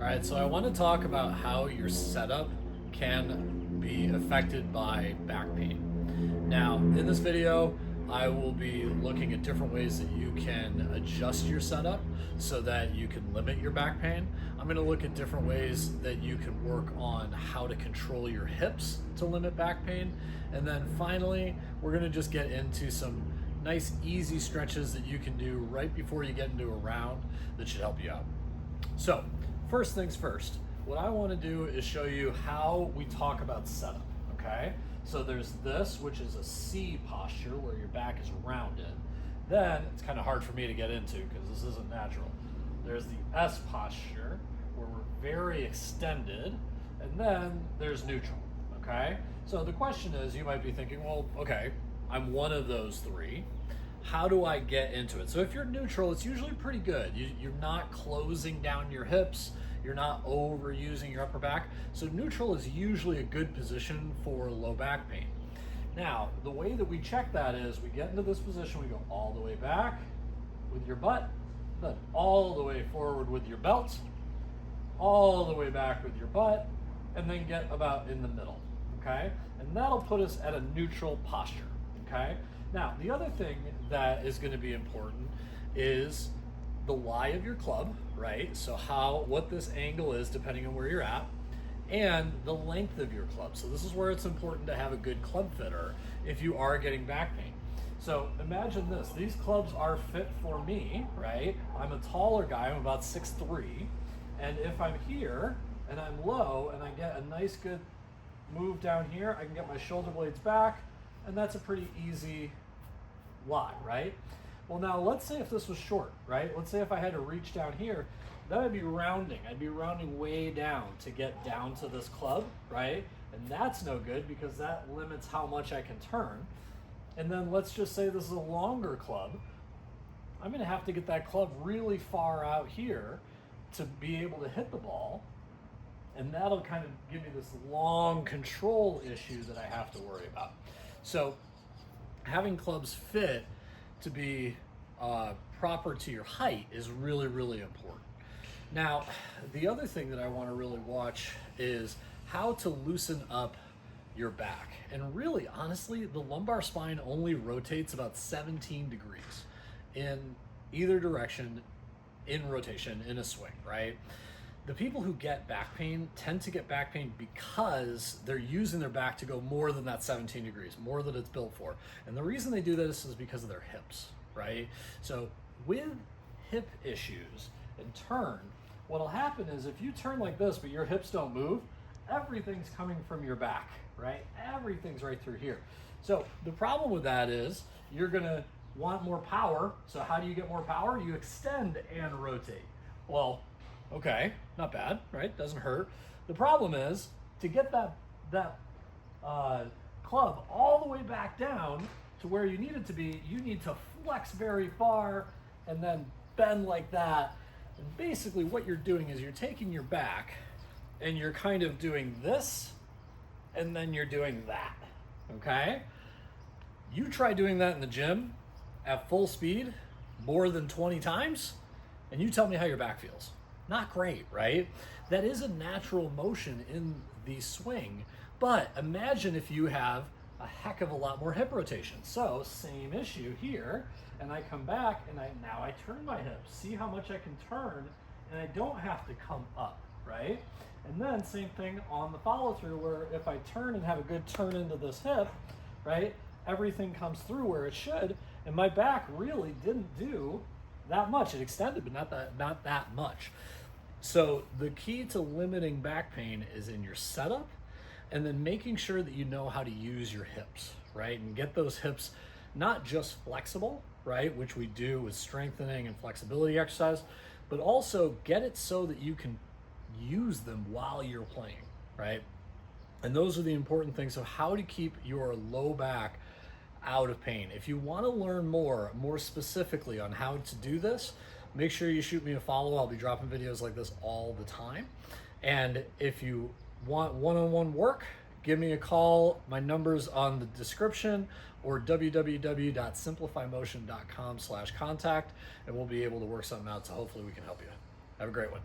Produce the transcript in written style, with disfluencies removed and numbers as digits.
All right, so I want to talk about how your setup can be affected by back pain. Now, in this video, I will be looking at different ways that you can adjust your setup so that you can limit your back pain. I'm going to look at different ways that you can work on how to control your hips to limit back pain. And then finally, we're going to just get into some nice, easy stretches that you can do right before you get into a round that should help you out. So, first things first, what I want to do is show you how we talk about setup, okay? So there's this, which is a C posture where your back is rounded. Then it's kind of hard for me to get into because this isn't natural. There's the S posture where we're very extended, and then there's neutral, okay? So the question is, you might be thinking, well, okay, I'm one of those three. How do I get into it? So if you're neutral, it's usually pretty good. You're not closing down your hips. You're not overusing your upper back. So neutral is usually a good position for low back pain. Now, the way that we check that is we get into this position, we go all the way back with your butt, then all the way forward with your belt, all the way back with your butt, and then get about in the middle, okay? And that'll put us at a neutral posture, okay? Now, the other thing that is going to be important is the lie of your club, right? So what this angle is depending on where you're at, and the length of your club. So this is where it's important to have a good club fitter if you are getting back pain. So imagine this, these clubs are fit for me, right? I'm a taller guy, I'm about 6'3", and if I'm here and I'm low and I get a nice good move down here, I can get my shoulder blades back, and that's a pretty easy lie, right? Well, now let's say if this was short, right? Let's say if I had to reach down here, then I'd be rounding. I'd be rounding way down to get down to this club, right? And that's no good because that limits how much I can turn. And then let's just say this is a longer club. I'm gonna have to get that club really far out here to be able to hit the ball. And that'll kind of give me this long control issue that I have to worry about. So having clubs fit to be proper to your height is really, really important. Now, the other thing that I want to really watch is how to loosen up your back. And really, honestly, the lumbar spine only rotates about 17 degrees in either direction in rotation in a swing, right? The people who get back pain tend to get back pain because they're using their back to go more than that 17 degrees, more than it's built for. And the reason they do this is because of their hips, right? So with hip issues and turn, what'll happen is if you turn like this, but your hips don't move, everything's coming from your back, right? Everything's right through here. So the problem with that is you're gonna want more power. So how do you get more power? You extend and rotate. Well, okay, not bad, right? Doesn't hurt. The problem is to get that club all the way back down to where you need it to be, you need to flex very far and then bend like that. And basically what you're doing is you're taking your back and you're kind of doing this and then you're doing that, okay? You try doing that in the gym at full speed more than 20 times and you tell me how your back feels. Not great, right? That is a natural motion in the swing, but imagine if you have a heck of a lot more hip rotation. So same issue here, and I come back and now I turn my hips. See how much I can turn, and I don't have to come up, right? And then same thing on the follow through where if I turn and have a good turn into this hip, right? Everything comes through where it should, and my back really didn't do that much. It extended, but not that much. So the key to limiting back pain is in your setup and then making sure that you know how to use your hips, right? And get those hips not just flexible, right? Which we do with strengthening and flexibility exercise, but also get it so that you can use them while you're playing, right? And those are the important things of how to keep your low back out of pain. If you want to learn more specifically on how to do this, make sure you shoot me a follow. I'll be dropping videos like this all the time. And if you want one-on-one work, give me a call. My number's on the description or www.simplifymotion.com/contact, and we'll be able to work something out. So hopefully we can help you. Have a great one.